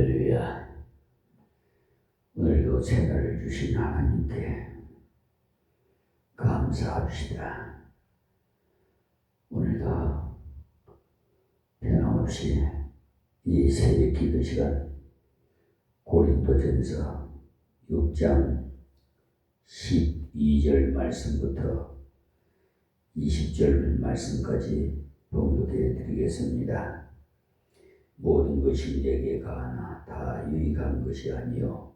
할렐루야. 오늘도 새날을 주신 하나님께 감사합시다. 오늘도 변함없이 이 새벽 기도 시간 고린도전서 6장 12절 말씀부터 20절 말씀까지 봉독해 드리겠습니다. 모든 것이 내게 가하나 다 유익한 것이 아니요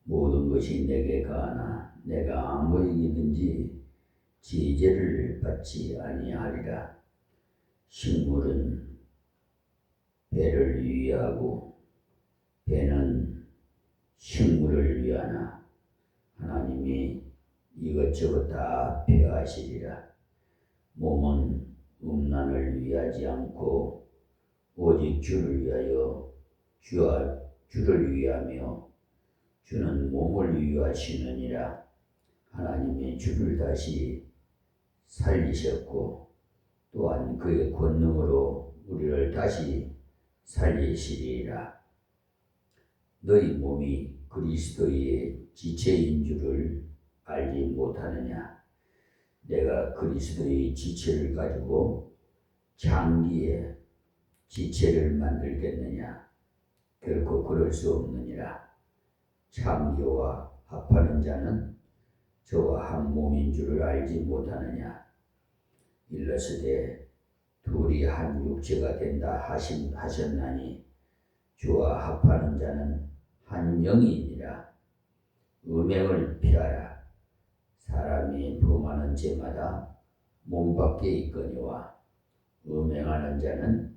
모든 것이 내게 가하나 내가 아무에게든지 제재를 받지 아니하리라. 식물은 배를 위하고 배는 식물을 위하나 하나님이 이것저것 다 폐하시리라. 몸은 음란을 위하지 않고 오직 주를 위하여 주를 위하며 주는 몸을 위하시느니라. 하나님이 주를 다시 살리셨고 또한 그의 권능으로 우리를 다시 살리시리라. 너희 몸이 그리스도의 지체인 줄을 알지 못하느냐? 내가 그리스도의 지체를 가지고 장기에 지체를 만들겠느냐? 결코 그럴 수 없느니라. 장기와 합하는 자는 저와 한 몸인 줄을 알지 못하느냐? 일러스되 둘이 한 육체가 된다 하셨나니 주와 합하는 자는 한 영이니라. 음행을 피하라. 사람이 범하는 죄마다 몸 밖에 있거니와 음행하는 자는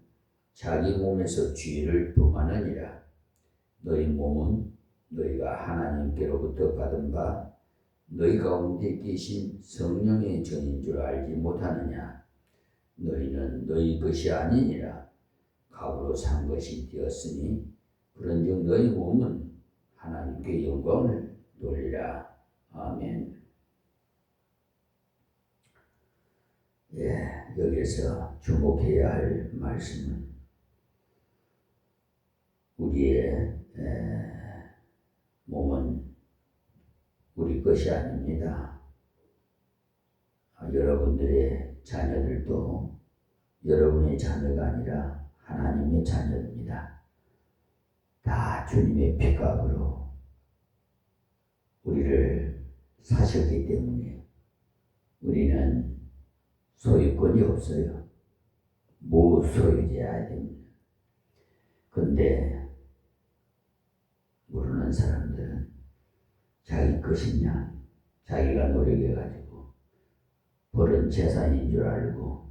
자기 몸에서 죄를 범하느니라. 너희 몸은 너희가 하나님께로부터 받은 바 너희 가운데 계신 성령의 전인 줄 알지 못하느냐? 너희는 너희 것이 아니니라. 값으로 산 것이 되었으니 그런즉 너희 몸은 하나님께 영광을 돌리라. 아멘. 여기서 주목해야 할 말씀은 우리의 몸은 우리 것이 아닙니다. 여러분들의 자녀들도 여러분의 자녀가 아니라 하나님의 자녀입니다. 다 주님의 피값으로 우리를 사셨기 때문에 우리는 소유권이 없어요. 무소유자야 됩니다. 근데 모르는 사람들은 자기 것이냐 자기가 노력해가지고 벌은 재산인 줄 알고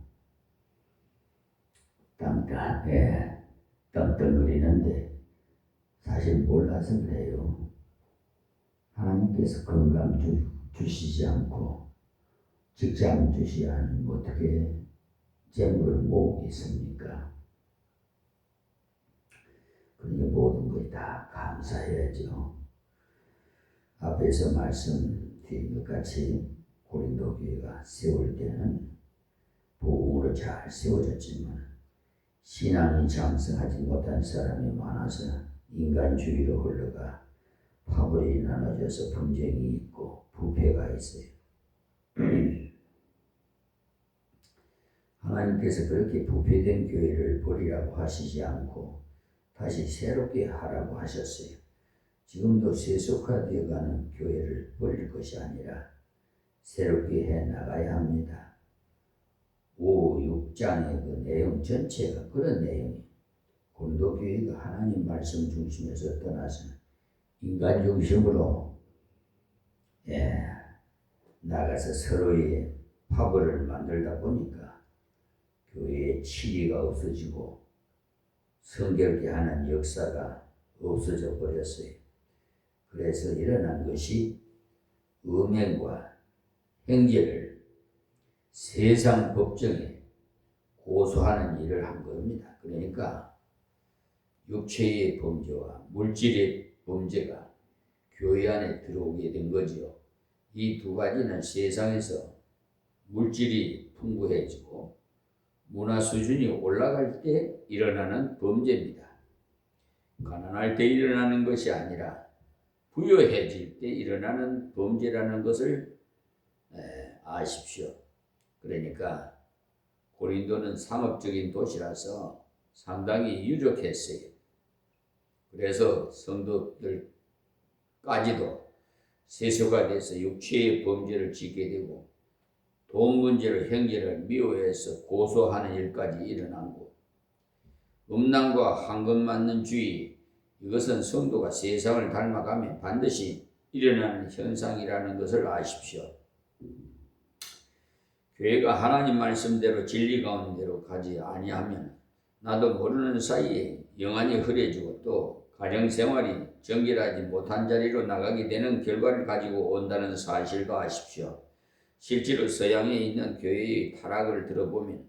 떵떵거리는데 사실 몰라서 그래요. 하나님께서 건강 주시지 않고 직장 주시지 않으면 어떻게 재물을 모으겠습니까? 그러니 모든 것이 다 감사해야죠. 앞에서 말씀드린 것 같이 고린도 교회가 세울 때는 복음으로 잘 세워졌지만 신앙이 장성하지 못한 사람이 많아서 인간주의로 흘러가 파벌이 나눠져서 분쟁이 있고 부패가 있어요. 하나님께서 그렇게 부패된 교회를 버리라고 하시지 않고 다시 새롭게 하라고 하셨어요. 지금도 세속화되어가는 교회를 버릴 것이 아니라 새롭게 해 나가야 합니다. 6장의 그 내용 전체가 그런 내용이 고린도 교회가 하나님 말씀 중심에서 떠나서 인간 중심으로 나가서 서로의 파벌을 만들다 보니까 교회의 치리가 없어지고 성결케 하는 역사가 없어져 버렸어요. 그래서 일어난 것이 음행과 행제를 세상 법정에 고소하는 일을 한 겁니다. 그러니까 육체의 범죄와 물질의 범죄가 교회 안에 들어오게 된 거죠. 이 두 가지는 세상에서 물질이 풍부해지고 문화 수준이 올라갈 때 일어나는 범죄입니다. 가난할 때 일어나는 것이 아니라 부유해질 때 일어나는 범죄라는 것을 아십시오. 그러니까 고린도는 상업적인 도시라서 상당히 유력했어요. 그래서 성도들까지도 세속화 돼서 육체의 범죄를 짓게 되고 돈 문제로 형제를 미워해서 고소하는 일까지 일어나고 음란과 황금 맞는 주의, 이것은 성도가 세상을 닮아가면 반드시 일어나는 현상이라는 것을 아십시오. 교회가 하나님 말씀대로 진리 가운데로 가지 아니하면 나도 모르는 사이에 영안이 흐려지고 또 가정생활이 정결하지 못한 자리로 나가게 되는 결과를 가지고 온다는 사실도 아십시오. 실제로 서양에 있는 교회의 타락을 들어보면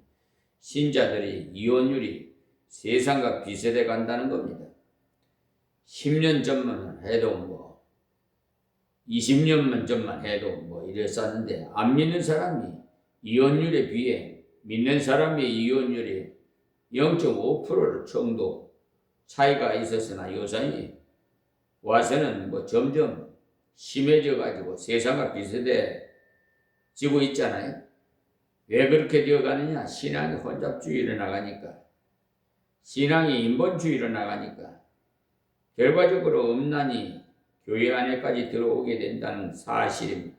신자들의 이혼율이 세상과 비슷해 간다는 겁니다. 10년 전만 해도 20년 전만 해도 이랬었는데 안 믿는 사람이 이혼율에 비해 믿는 사람의 이혼율이 0.5% 정도 차이가 있었으나 요새 와서는 점점 심해져 가지고 세상과 비슷해지고 있잖아요. 왜 그렇게 되어가느냐? 신앙이 혼잡주의로 나가니까, 신앙이 인본주의로 나가니까 결과적으로 음란이 교회 안에까지 들어오게 된다는 사실입니다.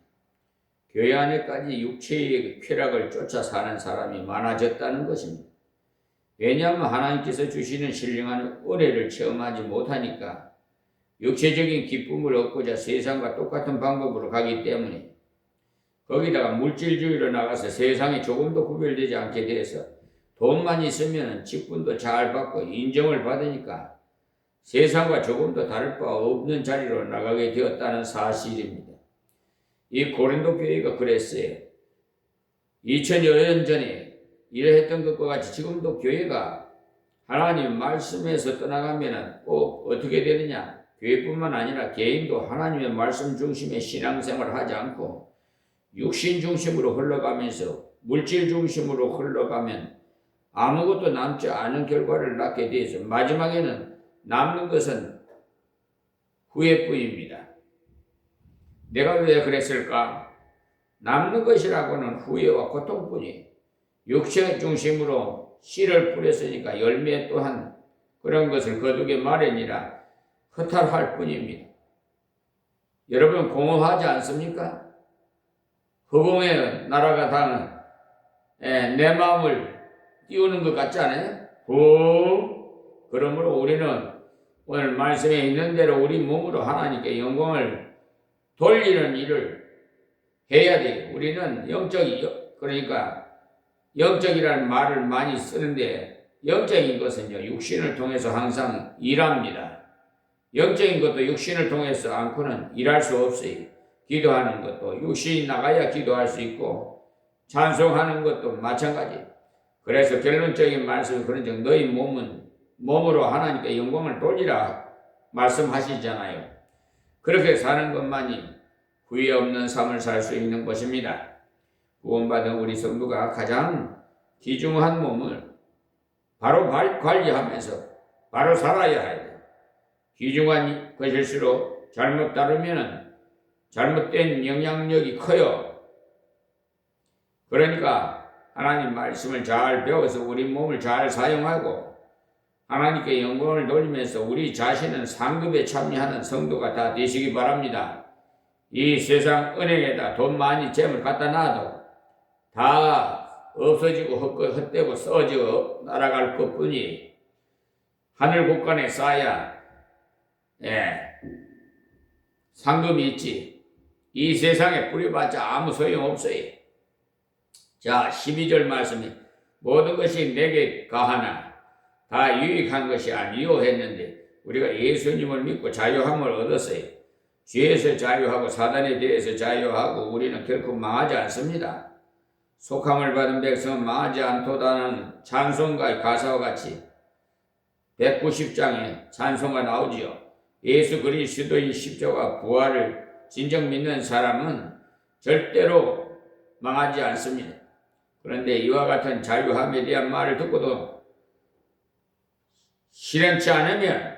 교회 안에까지 육체의 쾌락을 쫓아 사는 사람이 많아졌다는 것입니다. 왜냐하면 하나님께서 주시는 신령한 은혜를 체험하지 못하니까 육체적인 기쁨을 얻고자 세상과 똑같은 방법으로 가기 때문에, 거기다가 물질주의로 나가서 세상에 조금도 구별되지 않게 돼서 돈만 있으면 직분도 잘 받고 인정을 받으니까 세상과 조금도 다를 바 없는 자리로 나가게 되었다는 사실입니다. 이 고린도 교회가 그랬어요. 2000여 년 전에 이러했던 것과 같이 지금도 교회가 하나님 말씀에서 떠나가면 꼭 어떻게 되느냐? 교회뿐만 아니라 개인도 하나님의 말씀 중심의 신앙생활을 하지 않고 육신 중심으로 흘러가면서 물질 중심으로 흘러가면 아무것도 남지 않은 결과를 낳게 되어서 마지막에는 남는 것은 후회뿐입니다. 내가 왜 그랬을까? 남는 것이라고는 후회와 고통뿐이에요. 육체 중심으로 씨를 뿌렸으니까 열매 또한 그런 것을 거두게 마련이라 허탈할 뿐입니다. 여러분 공허하지 않습니까? 허공에 날아가다는 내 마음을 띄우는 것 같지 않아요? 그러므로 우리는 오늘 말씀에 있는 대로 우리 몸으로 하나님께 영광을 돌리는 일을 해야 돼요. 우리는 그러니까 영적이라는 말을 많이 쓰는데 영적인 것은요, 육신을 통해서 항상 일합니다. 영적인 것도 육신을 통해서 않고는 일할 수 없어요. 기도하는 것도 육신이 나가야 기도할 수 있고 찬송하는 것도 마찬가지. 그래서 결론적인 말씀은 그런즉 너희 몸으로 하나님께 영광을 돌리라 말씀하시잖아요. 그렇게 사는 것만이 후회 없는 삶을 살 수 있는 것입니다. 구원받은 우리 성도가 가장 귀중한 몸을 바로 관리하면서 바로 살아야 해요. 귀중한 것일수록 잘못 다루면 잘못된 영향력이 커요. 그러니까 하나님 말씀을 잘 배워서 우리 몸을 잘 사용하고 하나님께 영광을 돌리면서 우리 자신은 상급에 참여하는 성도가 다 되시기 바랍니다. 이 세상 은행에다 돈 많이 재물 갖다 놔도 다 없어지고 헛되고 써져 날아갈 것뿐이 하늘 곳간에 쌓아야 상금이 있지. 이 세상에 뿌려봤자 아무 소용없어요. 자, 12절 말씀이 모든 것이 내게 가하나 다 유익한 것이 아니요 했는데 우리가 예수님을 믿고 자유함을 얻었어요. 죄에서 자유하고 사단에 대해서 자유하고 우리는 결코 망하지 않습니다. 속함을 받은 백성은 망하지 않도다는 찬송가의 가사와 같이 190장에 찬송가 나오지요. 예수 그리스도의 십자가 부활을 진정 믿는 사람은 절대로 망하지 않습니다. 그런데 이와 같은 자유함에 대한 말을 듣고도 실현치 않으면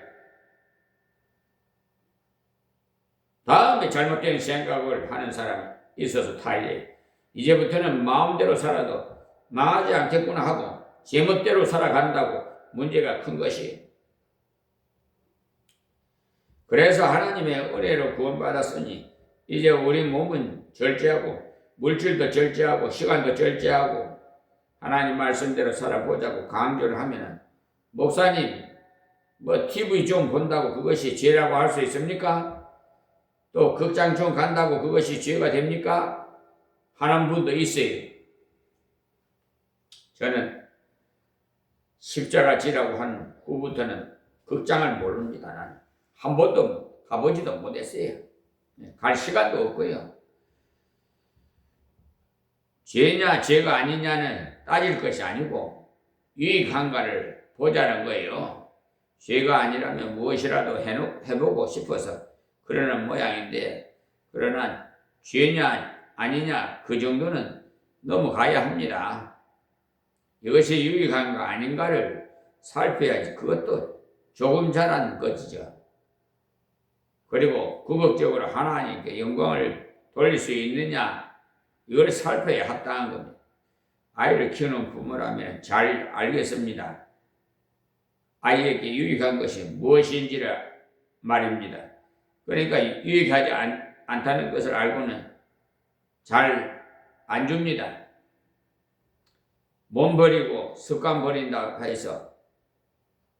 다음에 잘못된 생각을 하는 사람이 있어서 타이레. 이제부터는 마음대로 살아도 망하지 않겠구나 하고 제멋대로 살아간다고 문제가 큰 것이. 그래서 하나님의 은혜로 구원받았으니 이제 우리 몸은 절제하고 물질도 절제하고 시간도 절제하고 하나님 말씀대로 살아보자고 강조를 하면은, 목사님 뭐 TV 좀 본다고 그것이 죄라고 할 수 있습니까? 또 극장 좀 간다고 그것이 죄가 됩니까? 하는 분도 있어요. 저는 십자가 지라고 한 후부터는 극장을 모릅니다. 나는 한 번도 가보지도 못했어요. 갈 시간도 없고요. 죄냐 죄가 아니냐는 따질 것이 아니고 유익한가를 보자는 거예요. 죄가 아니라면 무엇이라도 해보고 싶어서 그러는 모양인데, 그러나 죄냐 아니냐 그 정도는 넘어가야 합니다. 이것이 유익한가 아닌가를 살펴야지. 그것도 조금 잘한 것이죠. 그리고 궁극적으로 하나님께 영광을 돌릴 수 있느냐, 이걸 살펴야 합당한 겁니다. 아이를 키우는 부모라면 잘 알겠습니다. 아이에게 유익한 것이 무엇인지를 말입니다. 그러니까 유익하지 않다는 것을 알고는 잘 안 줍니다. 몸 버리고 습관 버린다 해서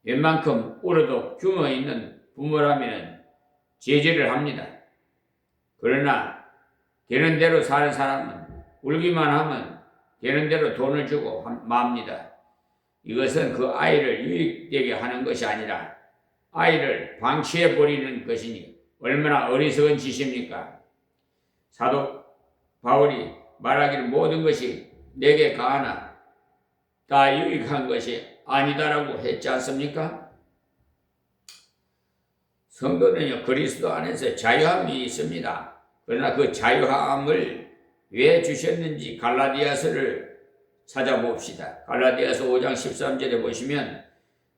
웬만큼 울어도 규모 있는 부모라면 제재를 합니다. 그러나 되는 대로 사는 사람은 울기만 하면 되는 대로 돈을 주고 맙니다. 이것은 그 아이를 유익되게 하는 것이 아니라 아이를 방치해 버리는 것이니 얼마나 어리석은 짓입니까? 사도 바울이 말하기를 모든 것이 내게 가하나 다 유익한 것이 아니다라고 했지 않습니까? 성도는요, 그리스도 안에서 자유함이 있습니다. 그러나 그 자유함을 왜 주셨는지 갈라디아서를 찾아봅시다. 갈라디아서 5장 13절에 보시면,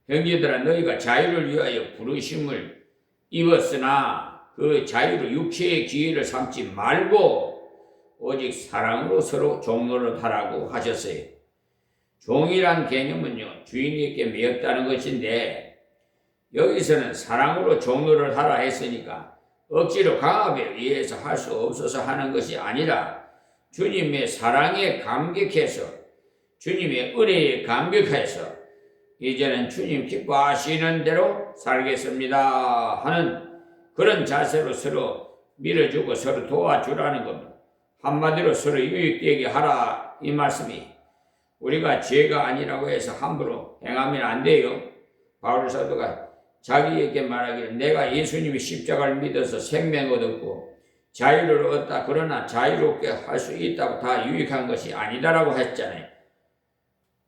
형제들아 너희가 자유를 위하여 부르심을 입었으나 그 자유를 육체의 기회를 삼지 말고 오직 사랑으로 서로 종노릇하라고 하셨어요. 종이란 개념은요, 주인에게 매였다는 것인데, 여기서는 사랑으로 종노릇 하라 했으니까 억지로 강압에 의해서 할 수 없어서 하는 것이 아니라 주님의 사랑에 감격해서, 주님의 은혜에 감격해서 이제는 주님 기뻐하시는 대로 살겠습니다 하는 그런 자세로 서로 밀어주고 서로 도와주라는 겁니다. 한마디로 서로 유익되게 하라, 이 말씀이. 우리가 죄가 아니라고 해서 함부로 행하면 안 돼요. 바울 사도가 자기에게 말하기를 내가 예수님의 십자가를 믿어서 생명을 얻었고 자유를 얻었다. 그러나 자유롭게 할 수 있다고 다 유익한 것이 아니다라고 했잖아요.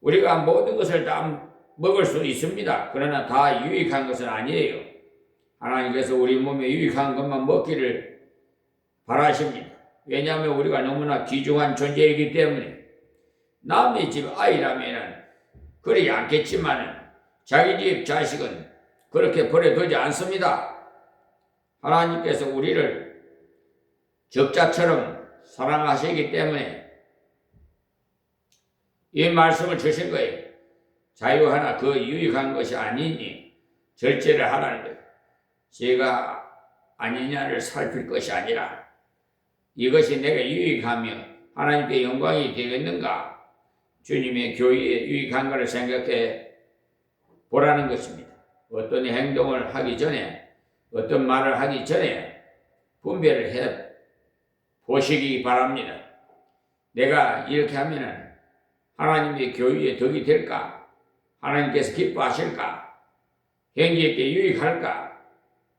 우리가 모든 것을 다 먹을 수 있습니다. 그러나 다 유익한 것은 아니에요. 하나님께서 우리 몸에 유익한 것만 먹기를 바라십니다. 왜냐하면 우리가 너무나 귀중한 존재이기 때문에. 남의 집 아이라면 그러지 않겠지만 자기 집 자식은 그렇게 버려두지 않습니다. 하나님께서 우리를 적자처럼 사랑하시기 때문에 이 말씀을 주신 거예요. 자유하나 그 유익한 것이 아니니 절제를 하라는 거예요. 죄가 아니냐를 살필 것이 아니라 이것이 내가 유익하며 하나님께 영광이 되겠는가, 주님의 교회에 유익한가를 생각해 보라는 것입니다. 어떤 행동을 하기 전에, 어떤 말을 하기 전에 분별을 해 보시기 바랍니다. 내가 이렇게 하면은 하나님의 교회에 덕이 될까? 하나님께서 기뻐하실까? 형제에게 유익할까?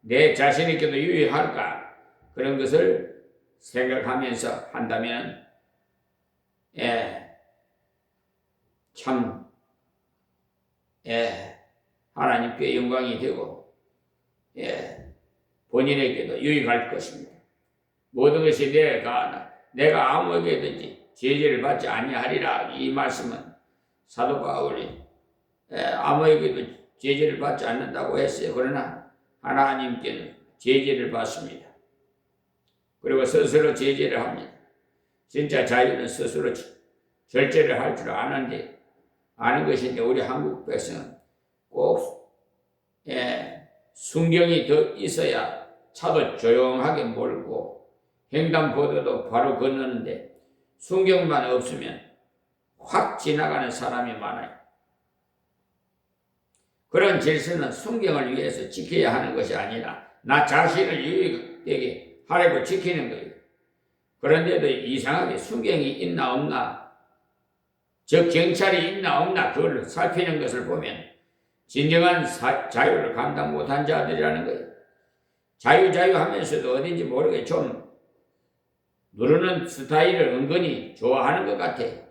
내 자신에게도 유익할까? 그런 것을 생각하면서 한다면 참 하나님께 영광이 되고 본인에게도 유익할 것입니다. 모든 것이 내가 아무에게든지 제재를 받지 아니하리라, 이 말씀은 사도 바울이 아무에게도 제재를 받지 않는다고 했어요. 그러나 하나님께는 제재를 받습니다. 그리고 스스로 제재를 합니다. 진짜 자유는 스스로 절제를 할 줄 아는 것인데 우리 한국 백성은 꼭 순경이 더 있어야 차도 조용하게 몰고 횡단보도도 바로 건너는데 순경만 없으면 확 지나가는 사람이 많아요. 그런 질서는 순경을 위해서 지켜야 하는 것이 아니라 나 자신을 유익되게 하려고 지키는 거예요. 그런데도 이상하게 순경이 있나 없나, 즉 경찰이 있나 없나 그걸 살피는 것을 보면 진정한 자유를 감당 못한 자들이라는 거예요. 자유 하면서도 어딘지 모르게 좀 누르는 스타일을 은근히 좋아하는 것 같아요.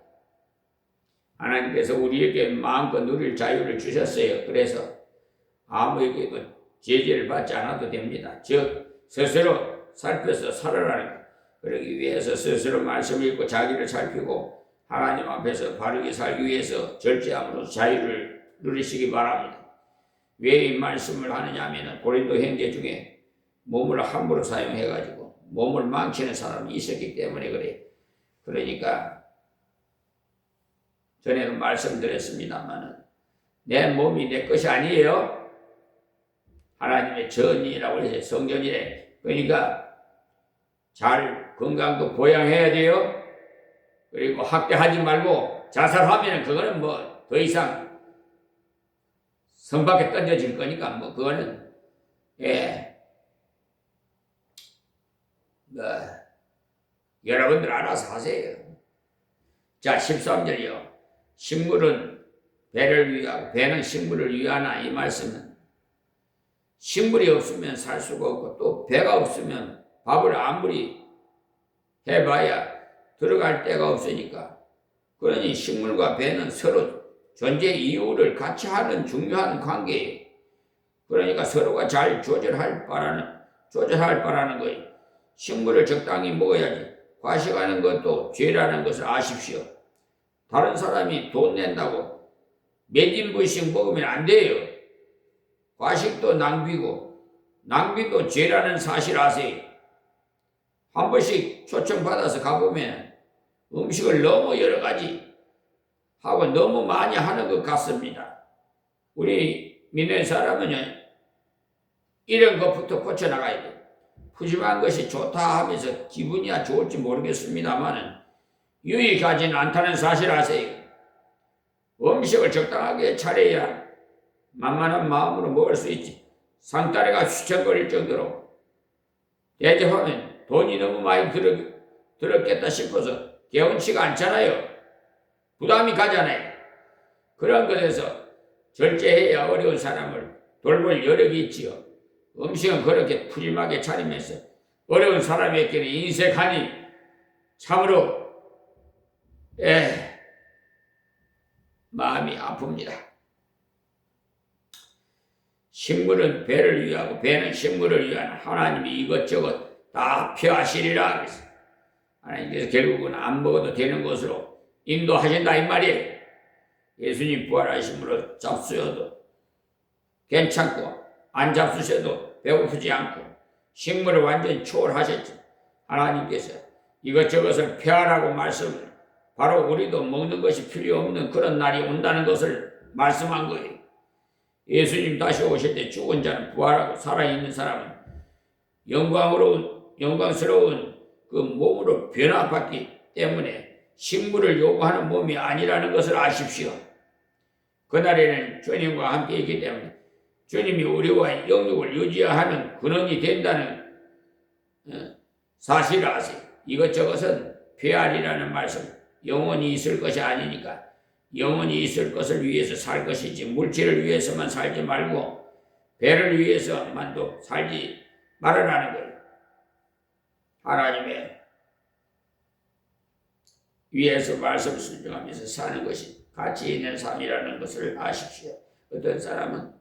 하나님께서 우리에게 마음껏 누릴 자유를 주셨어요. 그래서 아무에게도 제재를 받지 않아도 됩니다. 즉 스스로 살펴서 살아라는 것. 그러기 위해서 스스로 말씀을 읽고 자기를 살피고 하나님 앞에서 바르게 살기 위해서 절제함으로 자유를 누리시기 바랍니다. 왜 이 말씀을 하느냐 하면 고린도 형제 중에 몸을 함부로 사용해가지고 몸을 망치는 사람이 있었기 때문에 그래요. 그러니까 전에도 말씀드렸습니다만 내 몸이 내 것이 아니에요. 하나님의 전이라고 해서 성전이래. 그러니까 잘 건강도 보양해야 돼요. 그리고 학대하지 말고 자살하면 그거는 뭐 더 이상 성 밖에 던져질 거니까 뭐 그거는 여러분들 알아서 하세요. 자 13절이요. 식물은 배를 위하고 배는 식물을 위하나 이 말씀은 식물이 없으면 살 수가 없고 또 배가 없으면 밥을 아무리 해봐야 들어갈 데가 없으니까 그러니 식물과 배는 서로 존재 이유를 같이 하는 중요한 관계예요. 그러니까 서로가 잘 조절할 바라는 거예요. 식물을 적당히 먹어야지 과식하는 것도 죄라는 것을 아십시오. 다른 사람이 돈 낸다고 몇 인분씩 먹으면 안 돼요. 과식도 낭비고 낭비도 죄라는 사실 아세요? 한 번씩 초청받아서 가보면 음식을 너무 여러 가지 하고 너무 많이 하는 것 같습니다. 우리 민의 사람은요, 이런 것부터 고쳐나가야 돼요. 푸짐한 것이 좋다 하면서 기분이야 좋을지 모르겠습니다만 유익하지는 않다는 사실 아세요? 음식을 적당하게 차려야 만만한 마음으로 먹을 수 있지. 상다리가 휘청거릴 정도로 대접하면 돈이 너무 많이 들었겠다 싶어서 개운치가 않잖아요. 부담이 가잖아요. 그런 것에서 절제해야 어려운 사람을 돌볼 여력이 있지요. 음식은 그렇게 푸짐하게 차리면서 어려운 사람에게는 인색하니 참으로 마음이 아픕니다. 식물은 배를 위하고 배는 식물을 위한 하나님이 이것저것 다 표하시리라 그랬어요. 하나님께서 결국은 안 먹어도 되는 것으로 인도하신다 이 말이에요. 예수님 부활하심으로 잡수셔도 괜찮고 안 잡수셔도 배고프지 않고 식물을 완전히 초월하셨죠. 하나님께서 이것저것을 폐하라고 말씀을 바로 우리도 먹는 것이 필요 없는 그런 날이 온다는 것을 말씀한 거예요. 예수님 다시 오실 때 죽은 자는 부활하고 살아있는 사람은 영광스러운 그 몸으로 변화받기 때문에 식물을 요구하는 몸이 아니라는 것을 아십시오. 그날에는 주님과 함께 있기 때문에 주님이 우리와 영육을 유지하는 근원이 된다는 사실을 아세요. 이것저것은 폐활이라는 말씀, 영원히 있을 것이 아니니까 영원히 있을 것을 위해서 살 것이지 물질을 위해서만 살지 말고 배를 위해서만도 살지 말아라는 거예요. 하나님의 위에서 말씀 순종하면서 사는 것이 가치 있는 삶이라는 것을 아십시오. 어떤 사람은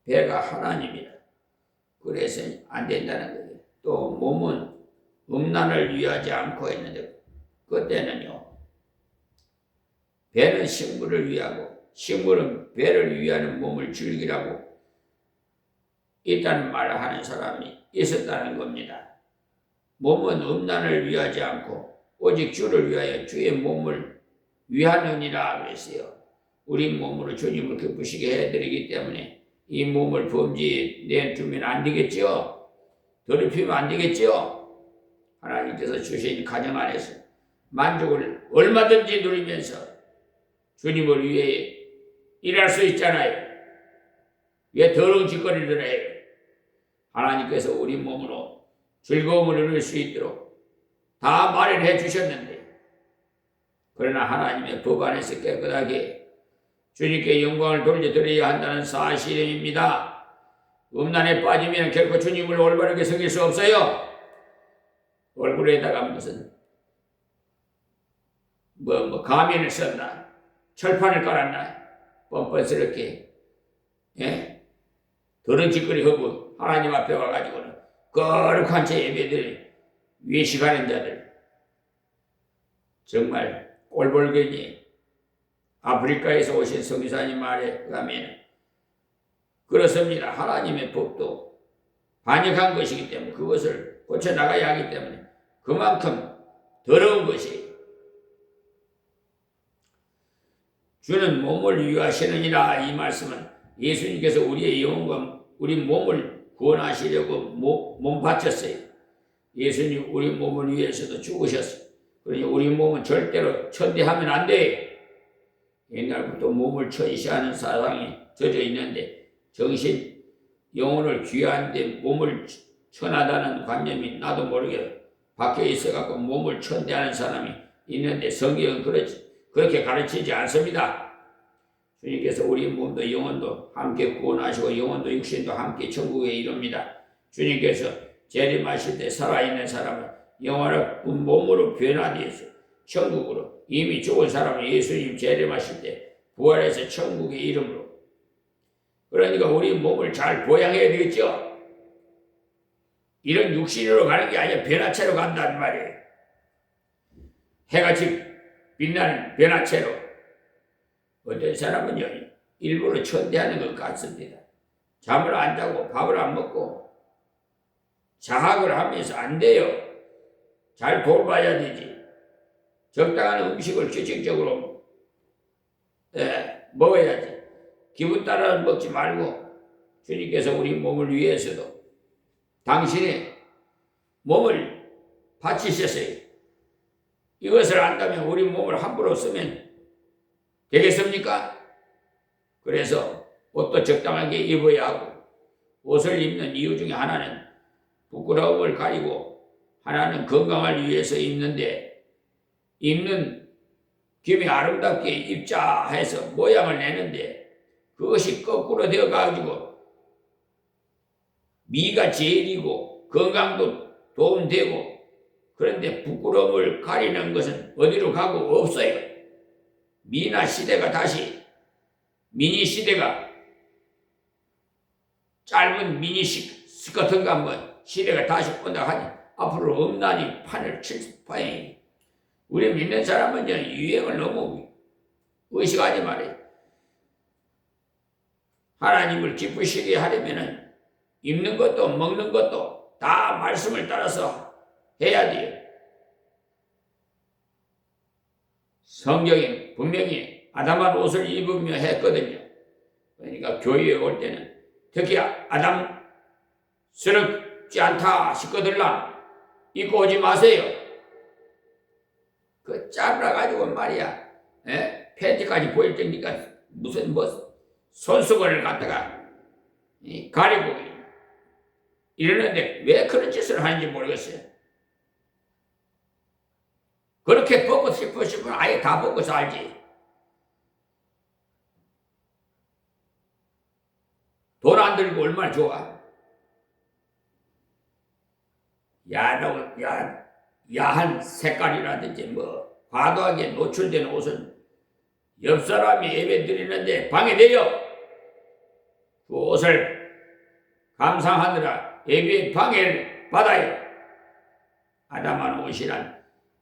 배가 하나님이라 그래서 안 된다는 거예요. 또 몸은 음란을 위하지 않고 했는데 그때는요. 배는 식물을 위하고 식물은 배를 위하는 몸을 즐기라고 있다는 말을 하는 사람이 있었다는 겁니다. 몸은 음란을 위하지 않고 오직 주를 위하여 주의 몸을 위하느니라 그랬어요. 우리 몸으로 주님을 기쁘시게 해드리기 때문에 이 몸을 범죄에 내두면 안 되겠죠. 더럽히면 안 되겠죠. 하나님께서 주신 가정 안에서 만족을 얼마든지 누리면서 주님을 위해 일할 수 있잖아요. 왜 더러운 짓거리를 해요? 하나님께서 우리 몸으로 즐거움을 누릴 수 있도록 다 마련해 주셨는데, 그러나 하나님의 법 안에서 깨끗하게 주님께 영광을 돌려드려야 한다는 사실입니다. 음란에 빠지면 결코 주님을 올바르게 섬길 수 없어요. 얼굴에다가 무슨 가면을 썼나, 철판을 깔았나, 뻔뻔스럽게 더러운 짓거리 하고 하나님 앞에 와가지고는 거룩한 채 예배들 외식하는 자들, 정말 꼴볼견이 아프리카에서 오신 성교사님 말에 가면 그렇습니다. 하나님의 법도 반역한 것이기 때문에 그것을 고쳐나가야 하기 때문에 그만큼 더러운 것이, 주는 몸을 위하시느니라. 이 말씀은 예수님께서 우리의 영혼과 우리 몸을 구원하시려고 몸 바쳤어요. 예수님 우리 몸을 위해서도 죽으셨어요. 그러니 우리 몸은 절대로 천대하면 안 돼요. 옛날부터 몸을 천시하는 사상이 젖어 있는데, 정신, 영혼을 귀한데 몸을 천하다는 관념이 나도 모르게 박혀 있어갖고 몸을 천대하는 사람이 있는데, 성경은 그렇게 가르치지 않습니다. 주님께서 우리 몸도 영혼도 함께 구원하시고 영혼도 육신도 함께 천국에 이룹니다. 주님께서 재림하실 때 살아있는 사람은 영원한 몸으로 변화되어서 천국으로, 이미 죽은 사람은 예수님 재림하실 때 부활해서 천국에 이름으로. 그러니까 우리 몸을 잘 보양해야 되겠죠. 이런 육신으로 가는 게 아니라 변화체로 간다는 말이에요. 해같이 빛나는 변화체로. 어떤 사람은요, 일부러 천대하는 것 같습니다. 잠을 안 자고 밥을 안 먹고 자학을 하면서 안 돼요. 잘 돌봐야 되지. 적당한 음식을 규칙적으로 먹어야지. 기분 따라 먹지 말고, 주님께서 우리 몸을 위해서도 당신의 몸을 바치셨어요. 이것을 안다면 우리 몸을 함부로 쓰면 되겠습니까? 그래서 옷도 적당하게 입어야 하고, 옷을 입는 이유 중에 하나는 부끄러움을 가리고 하나는 건강을 위해서 입는데, 입는 김에 아름답게 입자 해서 모양을 내는데 그것이 거꾸로 되어 가지고 미가 제일이고 건강도 도움되고, 그런데 부끄러움을 가리는 것은 어디로 가고 없어요. 미나 시대가 다시, 미니 시대가, 짧은 미니 스커트인가 한번 시대가 다시 온다 하니 앞으로 음란이 판을 칠 파행이. 우리 믿는 사람은 이제 유행을 너무 의식하지 말아요. 하나님을 기쁘시게 하려면은 입는 것도 먹는 것도 다 말씀을 따라서 해야 돼요. 성경에 분명히 아담한 옷을 입으며 했거든요. 그러니까 교회에 올 때는 특히 아담스럽지 않다 싶거들라 입고 오지 마세요. 그 짧아가지고 말이야, 팬티까지 보일 테니까 무슨 손수건을 갖다가 가리고 이러는데 왜 그런 짓을 하는지 모르겠어요. 그렇게 벗고 싶으면 아예 다 벗고 살지. 돈 안 들고 얼마나 좋아. 야한 색깔이라든지 과도하게 노출된 옷은 옆 사람이 예배 드리는데 방해돼요. 그 옷을 감상하느라 예배에 방해를 받아요. 아담한 옷이란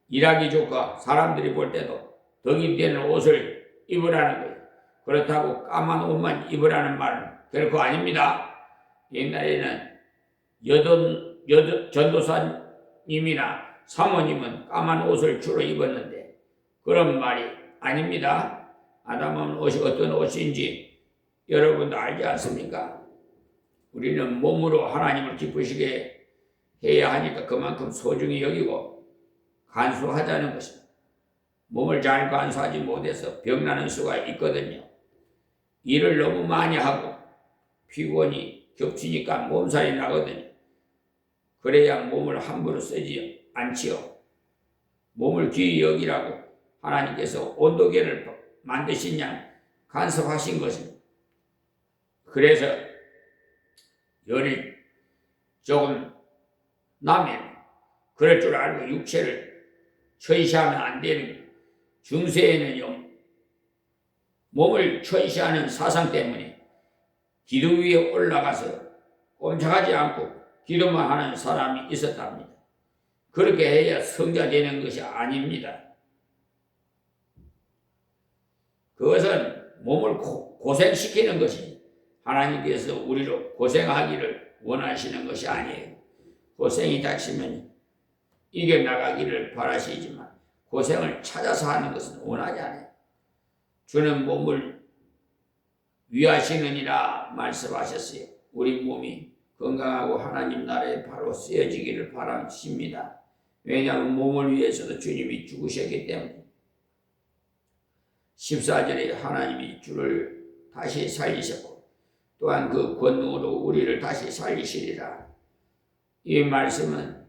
일하기 좋고 사람들이 볼 때도 덕이 되는 옷을 입으라는 거예요. 그렇다고 까만 옷만 입으라는 말은 결코 아닙니다. 옛날에는 전도사의 아버님이나 사모님은 까만 옷을 주로 입었는데 그런 말이 아닙니다. 아담은 옷이 어떤 옷인지 여러분도 알지 않습니까? 우리는 몸으로 하나님을 기쁘시게 해야 하니까 그만큼 소중히 여기고 간수하자는 것입니다. 몸을 잘 간수하지 못해서 병나는 수가 있거든요. 일을 너무 많이 하고 피곤이 겹치니까 몸살이 나거든요. 그래야 몸을 함부로 쓰지 않지요. 몸을 귀히 여기라고 하나님께서 온도계를 만드신 양 간섭하신 것입니다. 그래서 열이 조금 나면 그럴 줄 알고 육체를 처시하면 안 되는 거예요. 중세에는요, 몸을 처시하는 사상 때문에 기둥 위에 올라가서 꼼짝하지 않고 기도만 하는 사람이 있었답니다. 그렇게 해야 성자 되는 것이 아닙니다. 그것은 몸을 고생시키는 것이지 하나님께서 우리로 고생하기를 원하시는 것이 아니에요. 고생이 닥치면 이겨나가기를 바라시지만 고생을 찾아서 하는 것은 원하지 않아요. 주는 몸을 위하시느니라 말씀하셨어요. 우리 몸이 건강하고 하나님 나라에 바로 쓰여지기를 바라십니다. 왜냐하면 몸을 위해서도 주님이 죽으셨기 때문에. 14절에 하나님이 주를 다시 살리셨고 또한 그 권능으로 우리를 다시 살리시리라. 이 말씀은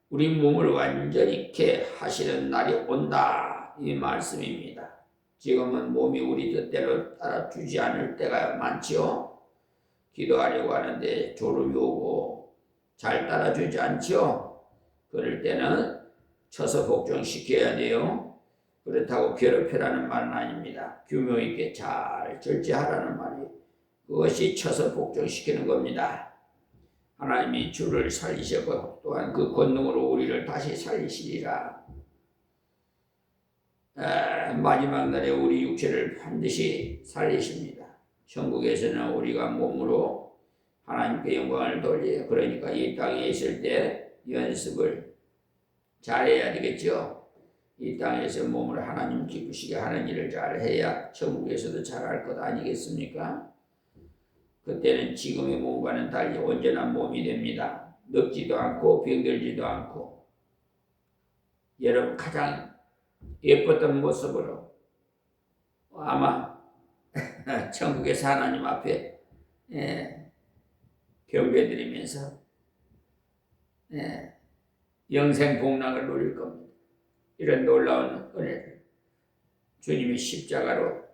우리 몸을 완전히 게 하시는 날이 온다, 이 말씀입니다. 지금은 몸이 우리 뜻대로 따라주지 않을 때가 많지요. 기도하려고 하는데 졸음이 오고 잘 따라주지 않지요. 그럴 때는 쳐서 복종시켜야 돼요. 그렇다고 괴롭히라는 말은 아닙니다. 규모 있게 잘 절제하라는 말이에요. 그것이 쳐서 복종시키는 겁니다. 하나님이 주를 살리셨고 또한 그 권능으로 우리를 다시 살리시리라. 마지막 날에 우리 육체를 반드시 살리십니다. 천국에서는 우리가 몸으로 하나님께 영광을 돌려요. 그러니까 이 땅에 있을 때 연습을 잘해야 되겠죠. 이 땅에서 몸을 하나님 기쁘시게 하는 일을 잘해야 천국에서도 잘할 것 아니겠습니까? 그때는 지금의 몸과는 달리 온전한 몸이 됩니다. 늙지도 않고 병들지도 않고 여러분 가장 예뻤던 모습으로 아마 천국에서 하나님 앞에 경배드리면서 영생 복락을 누릴 겁니다. 이런 놀라운 은혜를 주님이 십자가로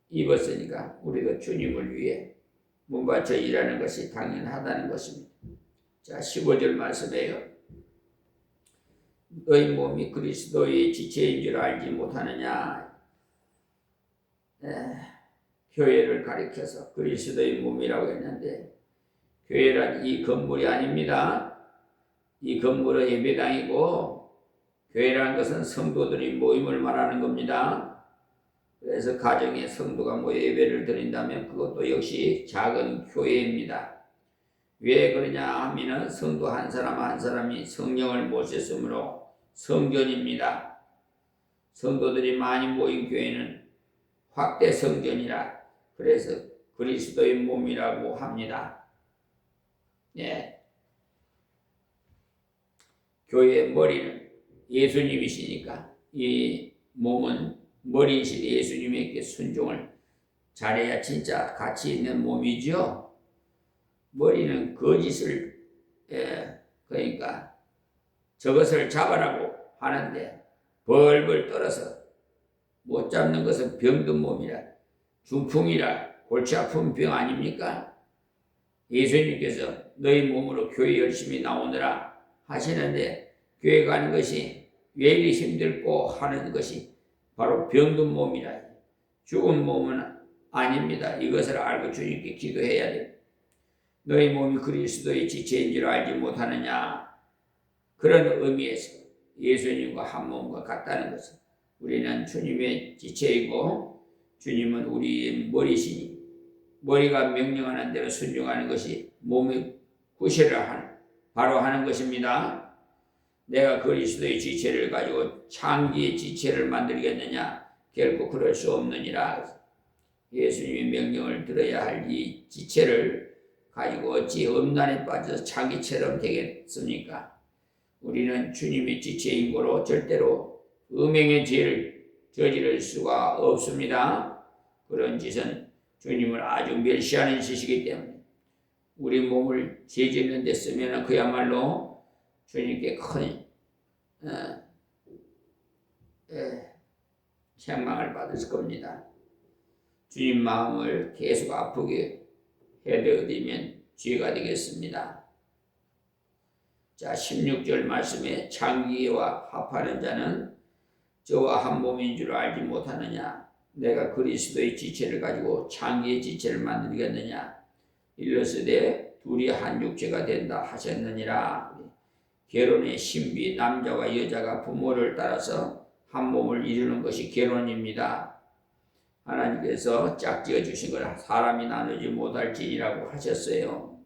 입었으니까 우리도 주님을 위해 몸바쳐 일하는 것이 당연하다는 것입니다. 자, 15절 말씀에요. 너희 몸이 그리스도의 지체인 줄 알지 못하느냐. 교회를 가리켜서 그리스도의 몸이라고 했는데 교회란 이 건물이 아닙니다. 이 건물은 예배당이고 교회라는 것은 성도들이 모임을 말하는 겁니다. 그래서 가정에 성도가 모여 예배를 드린다면 그것도 역시 작은 교회입니다. 왜 그러냐 하면은 성도 한 사람 한 사람이 성령을 모셨으므로 성전입니다. 성도들이 많이 모인 교회는 확대 성전이라 그래서 그리스도의 몸이라고 합니다. 교회의 머리는 예수님이시니까 이 몸은 머리이신 예수님에게 순종을 잘해야 진짜 가치 있는 몸이죠. 머리는 거짓을 그러니까 저것을 잡아라고 하는데 벌벌 떨어서 못 잡는 것은 병든 몸이라 중풍이라 골치 아픈 병 아닙니까? 예수님께서 너희 몸으로 교회 열심히 나오느라 하시는데 교회 가는 것이 왜 이리 힘들고 하는 것이 바로 병든 몸이라. 죽은 몸은 아닙니다. 이것을 알고 주님께 기도해야 돼요. 너희 몸이 그리스도의 지체인 줄 알지 못하느냐. 그런 의미에서 예수님과 한 몸과 같다는 것은 우리는 주님의 지체이고 주님은 우리의 머리시니 머리가 명령하는 대로 순종하는 것이 몸의 구실을 바로 하는 것입니다. 내가 그리스도의 지체를 가지고 창기의 지체를 만들겠느냐? 결코 그럴 수 없느니라. 예수님의 명령을 들어야 할 이 지체를 가지고 어찌 음란에 빠져서 창기처럼 되겠습니까? 우리는 주님의 지체인 거로 절대로 음행의 죄를 저지를 수가 없습니다. 그런 짓은 주님을 아주 멸시하는 짓이기 때문에 우리 몸을 죄 짓는 데 쓰면 그야말로 주님께 큰 책망을 받을 겁니다. 주님 마음을 계속 아프게 해드리면 죄가 되겠습니다. 자, 16절 말씀에 창기와 합하는 자는 저와 한 몸인 줄 알지 못하느냐? 내가 그리스도의 지체를 가지고 창기의 지체를 만들겠느냐? 일러스되 둘이 한 육체가 된다 하셨느니라. 결혼의 신비, 남자와 여자가 부모를 따라서 한 몸을 이루는 것이 결혼입니다. 하나님께서 짝지어 주신 걸 사람이 나누지 못할지니라고 하셨어요.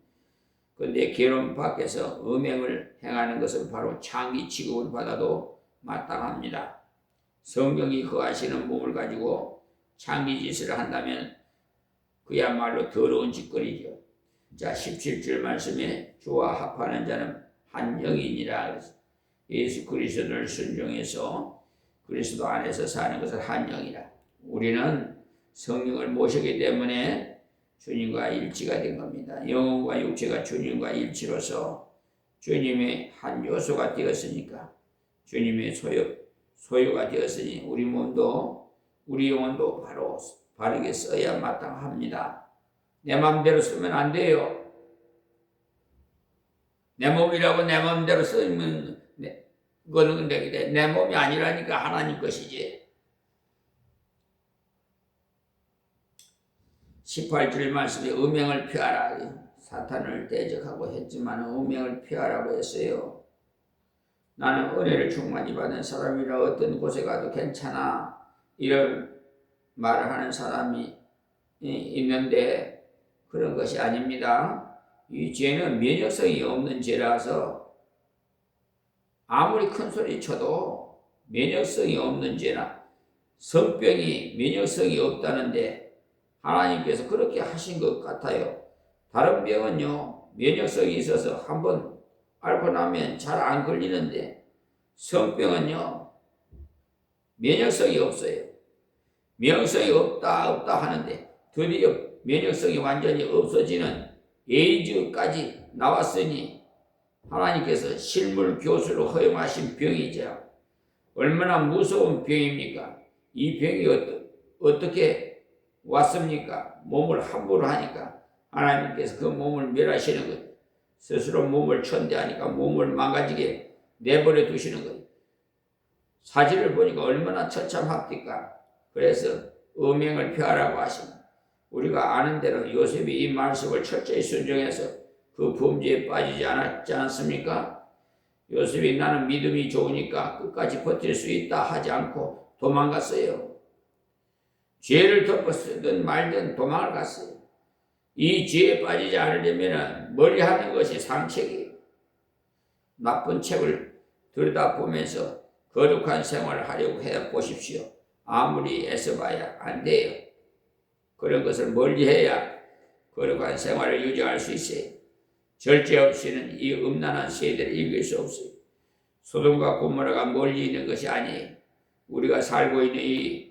그런데 결혼 밖에서 음행을 행하는 것은 바로 창기 취급을 받아도 마땅합니다. 성경이 거하시는 몸을 가지고 창기 짓을 한다면 그야말로 더러운 짓거리죠. 자, 17절 말씀에 주와 합하는 자는 한 영이니라. 예수 그리스도를 순종해서 그리스도 안에서 사는 것은 한 영이라. 우리는 성령을 모시기 때문에 주님과 일치가 된 겁니다. 영혼과 육체가 주님과 일치로서 주님의 한 요소가 되었으니까 주님의 소유가 되었으니 우리 몸도 우리 영혼도 바로 바르게 써야 마땅합니다. 내 마음대로 쓰면 안 돼요. 내 몸이라고 내 마음대로 쓰면 그거는 내 몸이 아니라니까 하나님 것이지. 18절 말씀에 음행을 피하라. 사탄을 대적하고 했지만 음행을 피하라고 했어요. 나는 은혜를 충만히 받은 사람이라 어떤 곳에 가도 괜찮아. 이런 말을 하는 사람이 있는데 그런 것이 아닙니다. 이 죄는 면역성이 없는 죄라서 아무리 큰 소리 쳐도 면역성이 없는 죄나 성병이 면역성이 없다는데 하나님께서 그렇게 하신 것 같아요. 다른 병은요 면역성이 있어서 한번 앓고 나면 잘 안 걸리는데 성병은요 면역성이 없어요. 면역성이 없다 하는데 드디어 면역성이 완전히 없어지는 에이즈까지 나왔으니 하나님께서 실물 교수로 허용하신 병이죠. 얼마나 무서운 병입니까? 이 병이 어떻게 왔습니까? 몸을 함부로 하니까 하나님께서 그 몸을 멸하시는 거예요. 스스로 몸을 천대하니까 몸을 망가지게 내버려 두시는 거예요. 사진을 보니까 얼마나 처참합니까? 그래서 음행을 피하라고 하십니다. 우리가 아는 대로 요셉이 이 말씀을 철저히 순종해서 그 범죄에 빠지지 않았지 않습니까? 요셉이 나는 믿음이 좋으니까 끝까지 버틸 수 있다 하지 않고 도망갔어요. 죄를 덮었든 말든 도망을 갔어요. 이 죄에 빠지지 않으려면 멀리하는 것이 상책이에요. 나쁜 책을 들여다보면서 거룩한 생활을 하려고 해보십시오. 아무리 애써봐야 안 돼요. 그런 것을 멀리해야 거룩한 생활을 유지할 수 있어요. 절제 없이는 이 음란한 세대를 이길 수 없어요. 소돔과 고모라가 멀리 있는 것이 아니에요. 우리가 살고 있는 이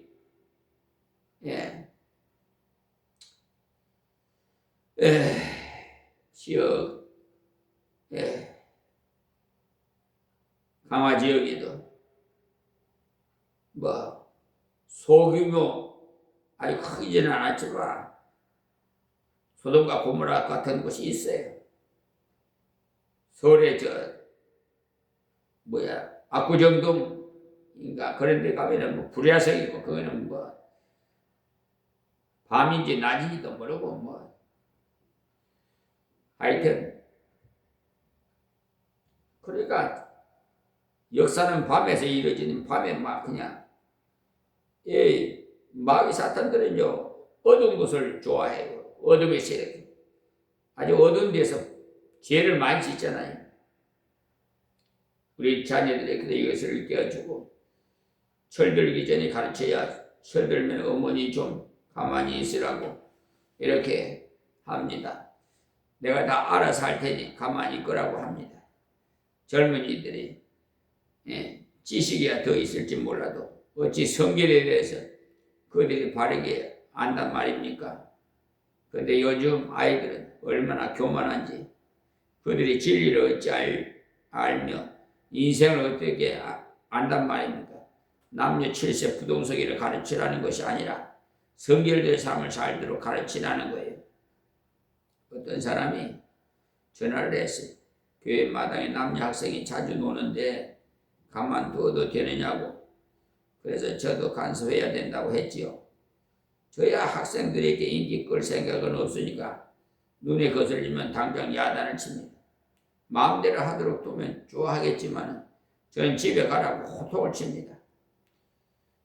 지역, 강화 지역에도 소규모 아주 크지는 않았지만 소돔과 고모라 같은 곳이 있어요. 서울에 압구정동인가 그런 데 가면은 불야성 있고 그거는 밤인지 낮인지도 모르고 하여튼 그러니까 역사는 밤에서 이루어지는 밤에 그냥 마귀 사탄들은요 어두운 것을 좋아해요. 어둠의 세력 아주 어두운 데서 죄를 많이 짓잖아요. 우리 자녀들에게도 이것을 일깨워주고 철들기 전에 가르쳐야 철들면 어머니 좀 가만히 있으라고 이렇게 합니다. 내가 다 알아서 할 테니 가만히 있거라고 합니다. 젊은이들이 지식이 더 있을지 몰라도 어찌 성결에 대해서 그들이 바르게 안단 말입니까? 그런데 요즘 아이들은 얼마나 교만한지 그들이 진리를 어찌 알며 인생을 어떻게 안단 말입니까? 남녀 7세 부동석이를 가르치라는 것이 아니라 성결된 삶을 살도록 가르치라는 거예요. 어떤 사람이 전화를 했어요. 교회 마당에 남녀 학생이 자주 노는데 가만두어도 되느냐고. 그래서 저도 간섭해야 된다고 했지요. 저야 학생들에게 인기 끌 생각은 없으니까 눈에 거슬리면 당장 야단을 칩니다. 마음대로 하도록 두면 좋아하겠지만 저는 집에 가라고 호통을 칩니다.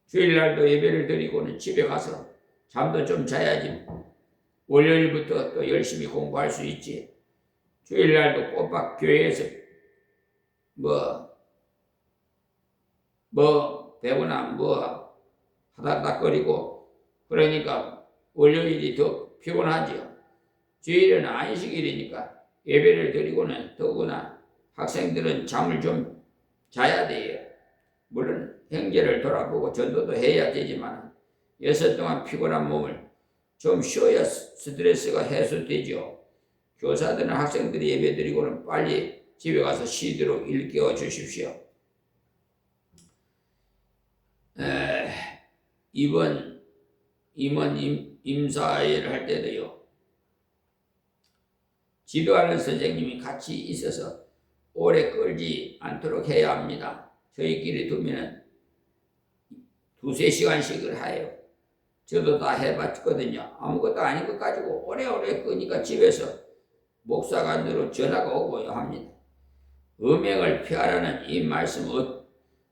주일날도 예배를 드리고는 집에 가서 잠도 좀 자야지. 월요일부터 또 열심히 공부할 수 있지. 주일날도 꼬박 교회에서 배우나 하닥닥거리고 그러니까 월요일이 더 피곤하지요. 주일은 안식일이니까 예배를 드리고는 더구나 학생들은 잠을 좀 자야 돼요. 물론 형제를 돌아보고 전도도 해야 되지만 여섯 동안 피곤한 몸을 좀 쉬어야 스트레스가 해소되죠. 교사들은 학생들이 예배 드리고는 빨리 집에 가서 쉬도록 일깨워 주십시오. 이번 임원 임사회를 할 때도요. 지도하는 선생님이 같이 있어서 오래 끌지 않도록 해야 합니다. 저희끼리 두면 2-3시간씩을 해요. 저도 다 해봤거든요. 아무것도 아닌 것 가지고 오래오래 끄니까 집에서 목사관으로 전화가 오고 합니다. 음행을 피하라는 이 말씀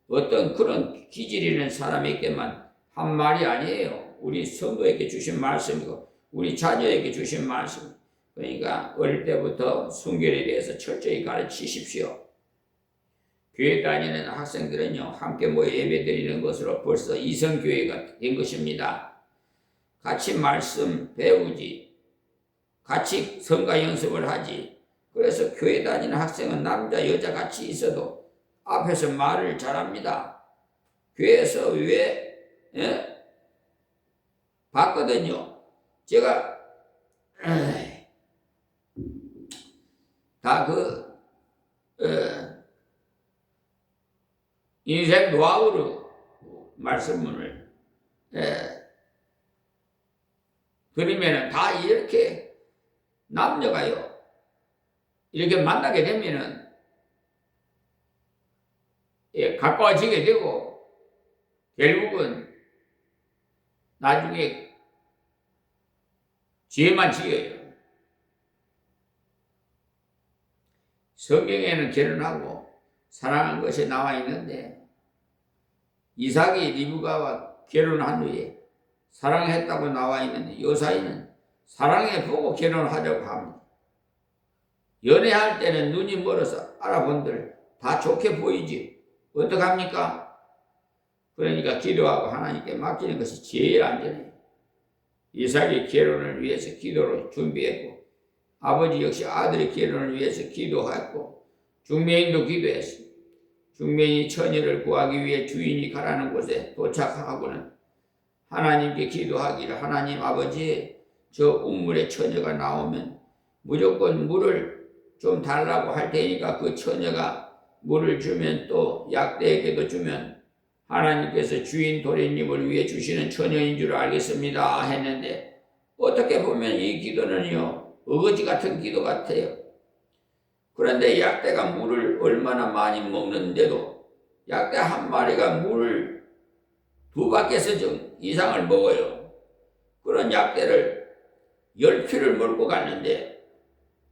어떤 그런 기질 있는 사람에게만 한 말이 아니에요. 우리 성도에게 주신 말씀이고 우리 자녀에게 주신 말씀. 그러니까 어릴 때부터 순결에 대해서 철저히 가르치십시오. 교회 다니는 학생들은요, 함께 모여 예배 드리는 것으로 벌써 이성교회가 된 것입니다. 같이 말씀 배우지, 같이 성가 연습을 하지. 그래서 교회 다니는 학생은 남자, 여자 같이 있어도 앞에서 말을 잘합니다. 교회에서 봤거든요. 제가 다 인생 노하우로 말씀문을 드리면은 다 이렇게 남녀가요. 이렇게 만나게 되면은 가까워지게 되고 결국은 나중에 죄만 지어요. 성경에는 결혼하고 사랑한 것이 나와 있는데 이삭이 리브가와 결혼한 후에 사랑했다고 나와 있는데 이 사이는 사랑해 보고 결혼하려고 합니다. 연애할 때는 눈이 멀어서 알아본들 다 좋게 보이지. 어떡합니까? 그러니까 기도하고 하나님께 맡기는 것이 제일 안전해요. 이삭이 결혼을 위해서 기도를 준비했고 아버지 역시 아들의 결혼을 위해서 기도했고 중매인도 기도했어요. 중매인이 처녀를 구하기 위해 주인이 가라는 곳에 도착하고는 하나님께 기도하기를 하나님 아버지 저 우물에 처녀가 나오면 무조건 물을 좀 달라고 할 테니까 그 처녀가 물을 주면 또 약대에게도 주면 하나님께서 주인 도련님을 위해 주시는 처녀인 줄 알겠습니다 했는데 어떻게 보면 이 기도는요 어거지 같은 기도 같아요. 그런데 약대가 물을 얼마나 많이 먹는데도 약대 한 마리가 물을 2바퀴에서 좀 이상을 먹어요. 그런 약대를 10피를 몰고 갔는데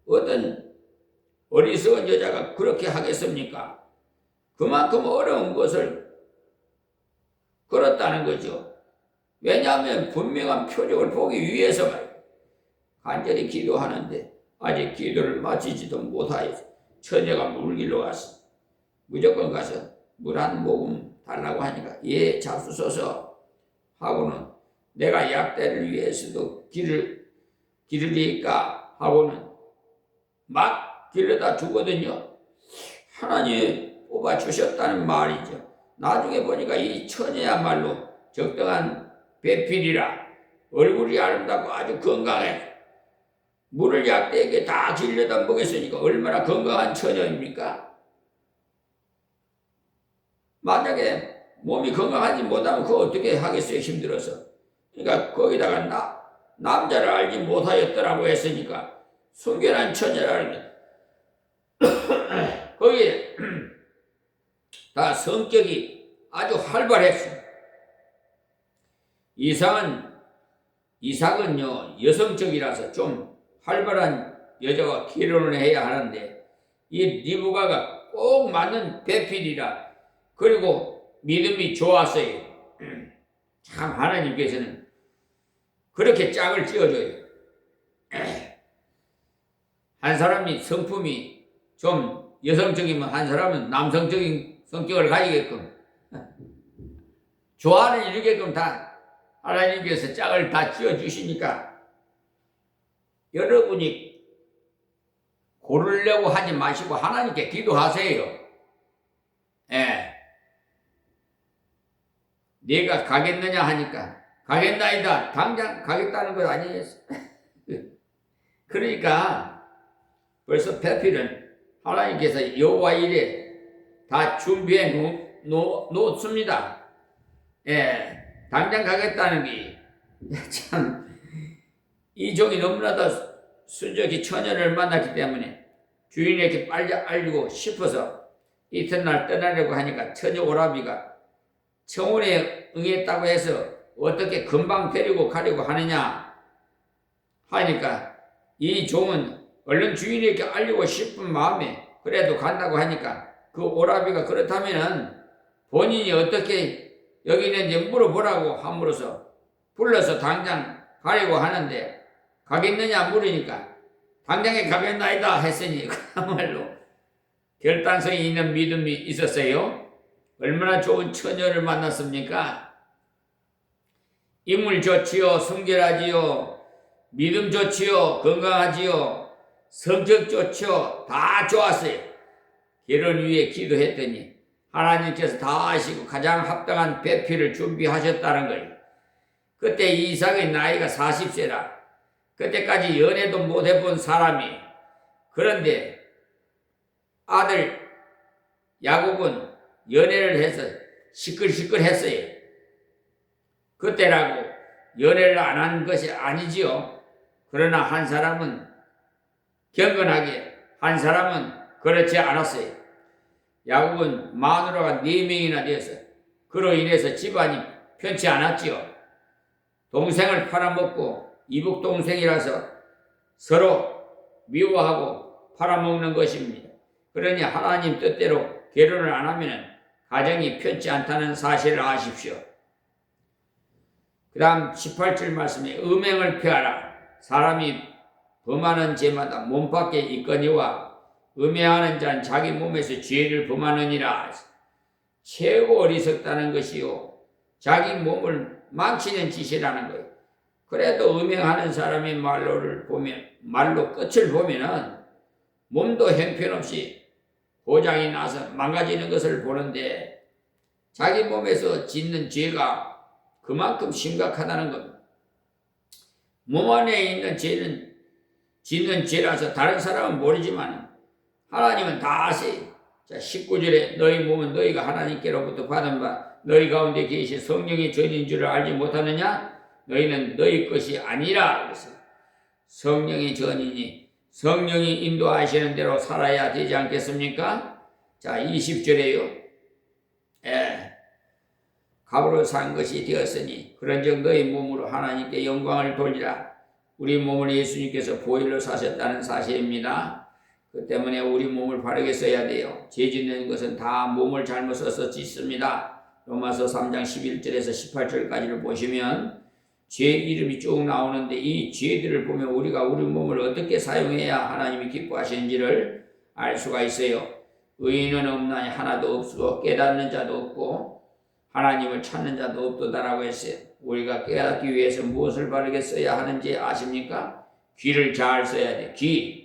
어떤 어리석은 여자가 그렇게 하겠습니까? 그만큼 어려운 것을 걸었다는 거죠. 왜냐하면 분명한 표적을 보기 위해서 말이에요. 간절히 기도하는데 아직 기도를 마치지도 못하여 처녀가 물길로 왔어. 무조건 가서 물 한 모금 달라고 하니까 예 잡수소서 하고는 내가 약대를 위해서도 기르리까 하고는 막 길러다 주거든요. 하나님이 뽑아주셨다는 말이죠. 나중에 보니까 이 처녀야말로 적당한 배필이라 얼굴이 아름답고 아주 건강해. 물을 약대에게 다 길러다 먹였으니까 얼마나 건강한 처녀입니까? 만약에 몸이 건강하지 못하면 그거 어떻게 하겠어요? 힘들어서. 그러니까 거기다가 남자를 알지 못하였더라고 했으니까 순결한 처녀라는 거기에 다 성격이 아주 활발했어. 이삭은요 여성적이라서 좀 활발한 여자와 결혼을 해야 하는데 이 리브가가 꼭 맞는 배필이라 그리고 믿음이 좋았어요. 참 하나님께서는 그렇게 짝을 지어줘요. 한 사람이 성품이 좀 여성적이면 한 사람은 남성적인 성격을 가지게끔 좋아하는 일이게끔 다 하나님께서 짝을 다 지어주시니까 여러분이 고르려고 하지 마시고 하나님께 기도하세요. 예. 네가 가겠느냐 하니까 가겠나이다. 당장 가겠다는 것 아니겠어? 그러니까 벌써 배필은 하나님께서 여호와 일에 다 준비해 놓습니다. 예, 당장 가겠다는 게 참 이 종이 너무나도 순적이 처녀를 만났기 때문에 주인에게 빨리 알리고 싶어서 이튿날 떠나려고 하니까 처녀 오라비가 청혼에 응했다고 해서 어떻게 금방 데리고 가려고 하느냐 하니까 이 종은 얼른 주인에게 알리고 싶은 마음에 그래도 간다고 하니까 그 오라비가 그렇다면은 본인이 어떻게 여기 있는지 물어보라고 함으로써 불러서 당장 가려고 하는데 가겠느냐 물으니까 당장에 가겠나이다 했으니 그야말로 결단성이 있는 믿음이 있었어요. 얼마나 좋은 처녀를 만났습니까? 인물 좋지요, 성결하지요, 믿음 좋지요, 건강하지요, 성격 좋지요, 다 좋았어요. 결혼 위해 기도했더니 하나님께서 다 아시고 가장 합당한 배필을 준비하셨다는 거예요. 그때 이삭의 나이가 40세라 그때까지 연애도 못 해본 사람이 그런데 아들 야곱은 연애를 해서 시끌시끌했어요. 그때라고 연애를 안 한 것이 아니지요. 그러나 한 사람은 경건하게 한 사람은 그렇지 않았어요. 야곱은 마누라가 4명이나 되어서 그로 인해서 집안이 편치 않았지요. 동생을 팔아먹고 이북 동생이라서 서로 미워하고 팔아먹는 것입니다. 그러니 하나님 뜻대로 결혼을 안 하면 가정이 편치 않다는 사실을 아십시오. 그 다음 18절 말씀에 음행을 피하라. 사람이 범하는 죄마다 몸 밖에 있거니와 음행하는 자는 자기 몸에서 죄를 범하느니라. 최고 어리석다는 것이요 자기 몸을 망치는 짓이라는 거예요. 그래도 음행하는 사람의 말로 끝을 보면은 몸도 형편없이 고장이 나서 망가지는 것을 보는데 자기 몸에서 짓는 죄가 그만큼 심각하다는 겁니다. 몸 안에 있는 죄는 짓는 죄라서 다른 사람은 모르지만 하나님은 다 아세요. 자, 19절에 너희 몸은 너희가 하나님께로부터 받은 바 너희 가운데 계신 성령의 전인 줄을 알지 못하느냐? 너희는 너희 것이 아니라. 그래서 성령의 전이니 성령이 인도하시는 대로 살아야 되지 않겠습니까? 자, 20절에요. 값으로 산 것이 되었으니 그런즉 너희 몸으로 하나님께 영광을 돌리라. 우리 몸을 예수님께서 보혈로 사셨다는 사실입니다. 그 때문에 우리 몸을 바르게 써야 돼요. 죄 짓는 것은 다 몸을 잘못 써서 짓습니다. 로마서 3장 11절에서 18절까지를 보시면 죄 이름이 쭉 나오는데 이 죄들을 보면 우리가 우리 몸을 어떻게 사용해야 하나님이 기뻐하시는지를 알 수가 있어요. 의인은 없나니 하나도 없고 깨닫는 자도 없고 하나님을 찾는 자도 없도다라고 했어요. 우리가 깨닫기 위해서 무엇을 바르게 써야 하는지 아십니까? 귀를 잘 써야 돼. 귀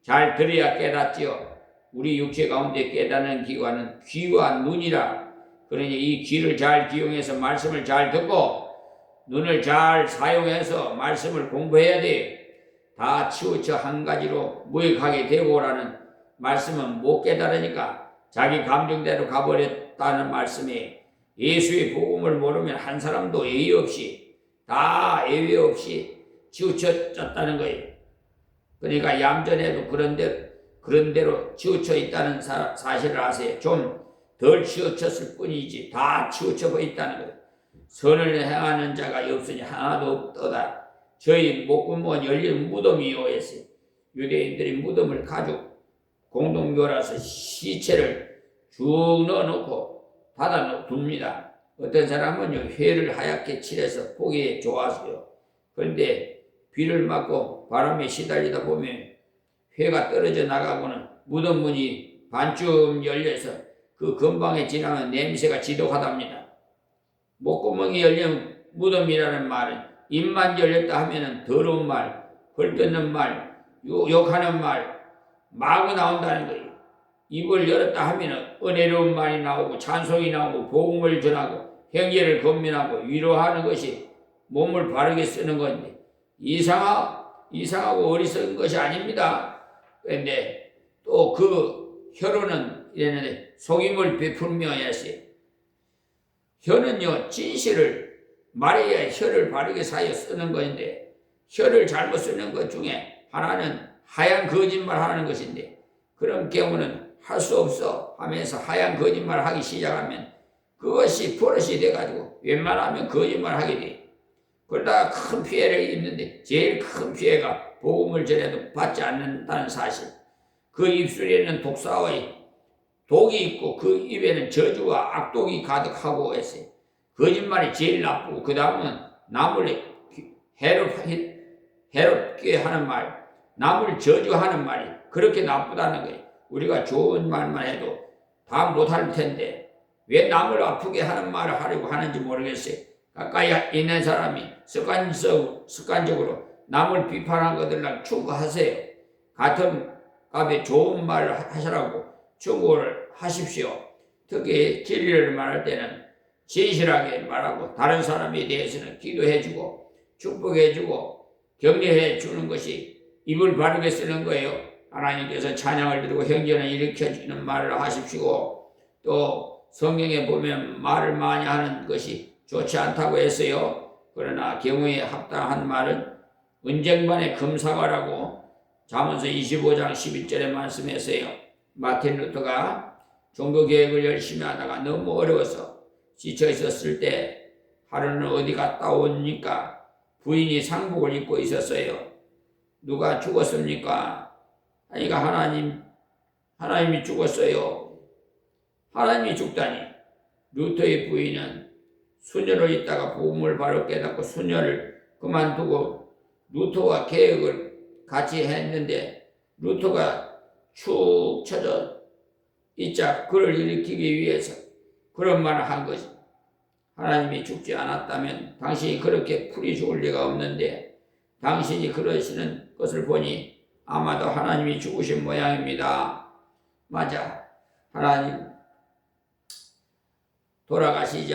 잘 들어야 깨닫지요. 우리 육체 가운데 깨닫는 기관은 귀와 눈이라. 그러니 이 귀를 잘 기용해서 말씀을 잘 듣고 눈을 잘 사용해서 말씀을 공부해야 돼. 다 치우쳐 한 가지로 무익하게 되고라는 말씀은 못 깨달으니까 자기 감정대로 가버렸다는 말씀이, 예수의 복음을 모르면 한 사람도 예의 없이 다 예외 없이 치우쳐졌다는 거예요. 그러니까 얌전해도 그런 대로 치우쳐 있다는 사실을 아세요. 좀 덜 치우쳤을 뿐이지 다 치우쳐 있다는 거예요. 선을 행하는 자가 없으니 하나도 없도다. 저희 목구멍은 열린 무덤이요 했어요. 유대인들이 무덤을 가죽 공동묘라서 시체를 쭉 넣어놓고 닫아둡니다. 어떤 사람은요 회를 하얗게 칠해서 보기에 좋아서요. 그런데 비를 맞고 바람에 시달리다 보면 회가 떨어져 나가고는 무덤 문이 반쯤 열려서 그 근방에 지나면 냄새가 지독하답니다. 목구멍이 열린 무덤이라는 말은 입만 열렸다 하면은 더러운 말, 헐뜯는 말, 욕하는 말 마구 나온다는 거예요. 입을 열었다 하면은 은혜로운 말이 나오고 찬송이 나오고 복음을 전하고 형제를 권면하고 위로하는 것이 몸을 바르게 쓰는 건데 이상하고 어리석은 것이 아닙니다. 그런데 또 그 혀로는 이랬는데 속임을 베풀며 했어요. 혀는요 진실을 말해야 혀를 바르게 사여 쓰는 것인데 혀를 잘못 쓰는 것 중에 하나는 하얀 거짓말 하는 것인데 그런 경우는 할 수 없어 하면서 하얀 거짓말 하기 시작하면 그것이 버릇이 돼가지고 웬만하면 거짓말 하게 돼. 그러다가 큰 피해를 입는데 제일 큰 피해가 복음을 전해도 받지 않는다는 사실. 그 입술에는 독사의 독이 있고 그 입에는 저주와 악독이 가득하고 했어요. 거짓말이 제일 나쁘고 그 다음은 남을 해롭게 하는 말, 남을 저주하는 말이 그렇게 나쁘다는 거예요. 우리가 좋은 말만 해도 다 못할 텐데 왜 남을 아프게 하는 말을 하려고 하는지 모르겠어요. 가까이 있는 사람이 습관적으로 남을 비판한 것들랑 충고하세요. 같은 값에 좋은 말을 하시라고 충고를 하십시오. 특히 진리를 말할 때는 진실하게 말하고 다른 사람에 대해서는 기도해주고 축복해주고 격려해주는 것이 입을 바르게 쓰는 거예요. 하나님께서 찬양을 드리고 형제는 일으켜주는 말을 하십시오. 또 성경에 보면 말을 많이 하는 것이 좋지 않다고 했어요. 그러나 경우에 합당한 말은 은쟁반의 금사과라고 잠언서 25장 11절에 말씀했어요. 마틴 루터가 종교개혁을 열심히 하다가 너무 어려워서 지쳐 있었을 때 하루는 어디 갔다 오니까 부인이 상복을 입고 있었어요. 누가 죽었습니까? 그러니까 하나님이 죽었어요. 하나님이 죽다니. 루터의 부인은 수녀로 있다가 복음을 바로 깨닫고 수녀를 그만두고 루터와 개혁을 같이 했는데 루터가 축 처져 있자 그를 일으키기 위해서 그런 말을 한 것이 하나님이 죽지 않았다면 당신이 그렇게 풀이 죽을 리가 없는데 당신이 그러시는 것을 보니 아마도 하나님이 죽으신 모양입니다. 맞아. 하나님 돌아가시지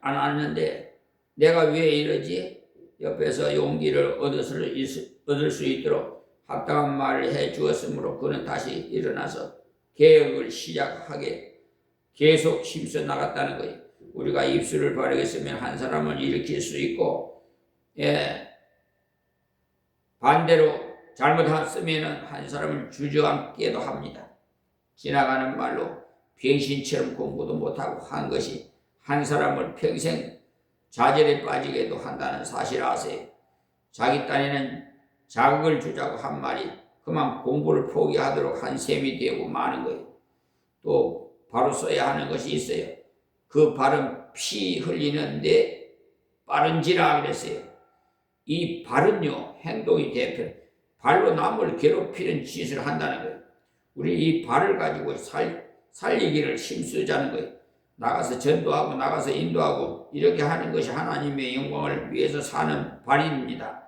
않았는데 내가 왜 이러지? 옆에서 용기를 얻을 수 있도록 합당한 말을 해 주었으므로 그는 다시 일어나서 개혁을 시작하게 계속 힘써 나갔다는 거예요. 우리가 입술을 바르게 쓰면 한 사람을 일으킬 수 있고, 반대로 잘못했으면 한 사람을 주저앉게도 합니다. 지나가는 말로 병신처럼 공부도 못하고 한 것이 한 사람을 평생 좌절에 빠지게도 한다는 사실 아세요? 자기 딴에는 자극을 주자고 한 말이 그만 공부를 포기하도록 한 셈이 되고 마는 거예요. 또 바로 써야 하는 것이 있어요. 그 발은 피 흘리는데 빠른지라 그랬어요. 이 발은요 행동이 대표. 발로 남을 괴롭히는 짓을 한다는 거예요. 우리 이 발을 가지고 살리기를 힘쓰자는 거예요. 나가서 전도하고 나가서 인도하고 이렇게 하는 것이 하나님의 영광을 위해서 사는 발입니다.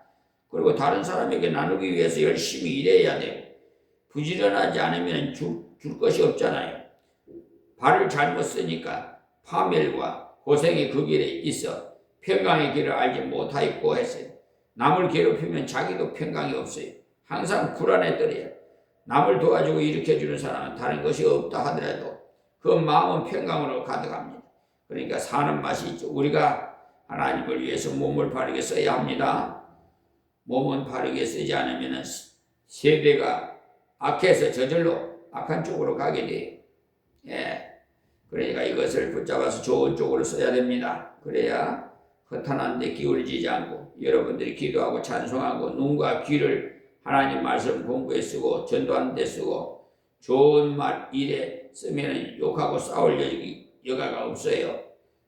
그리고 다른 사람에게 나누기 위해서 열심히 일해야 돼요. 부지런하지 않으면 줄 것이 없잖아요. 발을 잘못 쓰니까 파멸과 고생이 그 길에 있어 평강의 길을 알지 못하였고 했어요. 남을 괴롭히면 자기도 평강이 없어요. 항상 불안에 떨어요. 남을 도와주고 일으켜주는 사람은 다른 것이 없다 하더라도 그 마음은 평강으로 가득합니다. 그러니까 사는 맛이 있죠. 우리가 하나님을 위해서 몸을 바르게 써야 합니다. 몸은 바르게 쓰지 않으면 세대가 악해서 저절로 악한 쪽으로 가게 돼요. 예. 그러니까 이것을 붙잡아서 좋은 쪽으로 써야 됩니다. 그래야 허탄한 데 기울이지 않고 여러분들이 기도하고 찬송하고 눈과 귀를 하나님 말씀 공부에 쓰고 전도하는 데 쓰고 좋은 말 일에 쓰면 욕하고 싸울 여가가 없어요.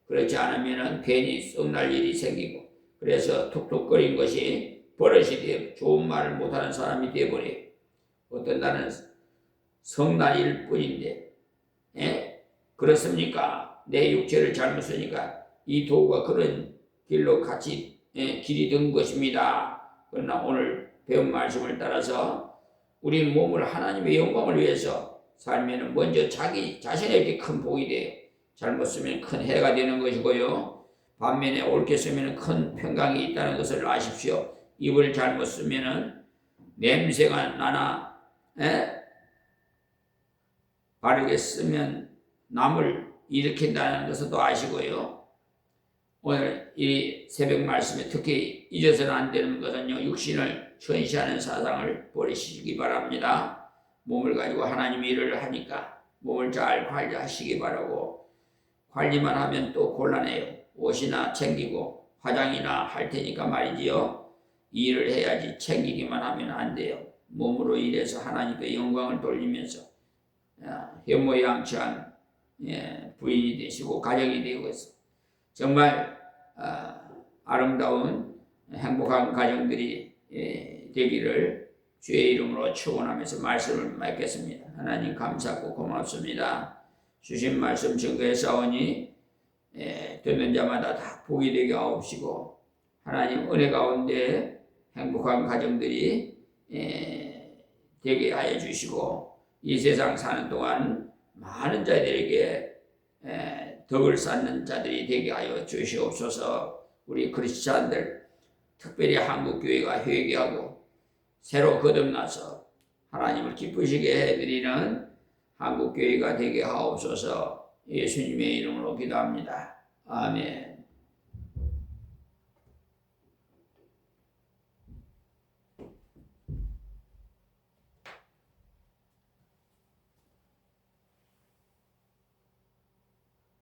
그렇지 않으면 괜히 썩날 일이 생기고 그래서 툭툭거린 것이 버릇이 되어 좋은 말을 못하는 사람이 되어버려요. 어떤 날은 성날일 뿐인데 그렇습니까? 내 육체를 잘못 쓰니까 이 도구가 그런 길로 같이 길이 든 것입니다. 그러나 오늘 배운 말씀을 따라서 우리 몸을 하나님의 영광을 위해서 살면 먼저 자기 자신에게 큰 복이 돼요. 잘못 쓰면 큰 해가 되는 것이고요. 반면에 옳게 쓰면 큰 평강이 있다는 것을 아십시오. 입을 잘못 쓰면 냄새가 나나 바르게 쓰면 남을 일으킨다는 것을 또 아시고요. 오늘 이 새벽 말씀에 특히 잊어서는 안 되는 것은요. 육신을 천시하는 사상을 버리시기 바랍니다. 몸을 가지고 하나님의 일을 하니까 몸을 잘 관리하시기 바라고 관리만 하면 또 곤란해요. 옷이나 챙기고 화장이나 할 테니까 말이지요. 일을 해야지 챙기기만 하면 안 돼요. 몸으로 일해서 하나님께 영광을 돌리면서 현모양처한 부인이 되시고 가정이 되고 있어. 정말 아름다운 행복한 가정들이 되기를 주의 이름으로 축원하면서 말씀을 맺겠습니다. 하나님 감사하고 고맙습니다. 주신 말씀 증거해 싸우니 듣는 자마다 다 복이 되게 하옵시고 하나님 은혜 가운데 행복한 가정들이 되게 하여 주시고 이 세상 사는 동안 많은 자들에게 덕을 쌓는 자들이 되게 하여 주시옵소서. 우리 크리스찬들 특별히 한국교회가 회개하고 새로 거듭나서 하나님을 기쁘시게 해드리는 한국교회가 되게 하옵소서. 예수님의 이름으로 기도합니다. 아멘.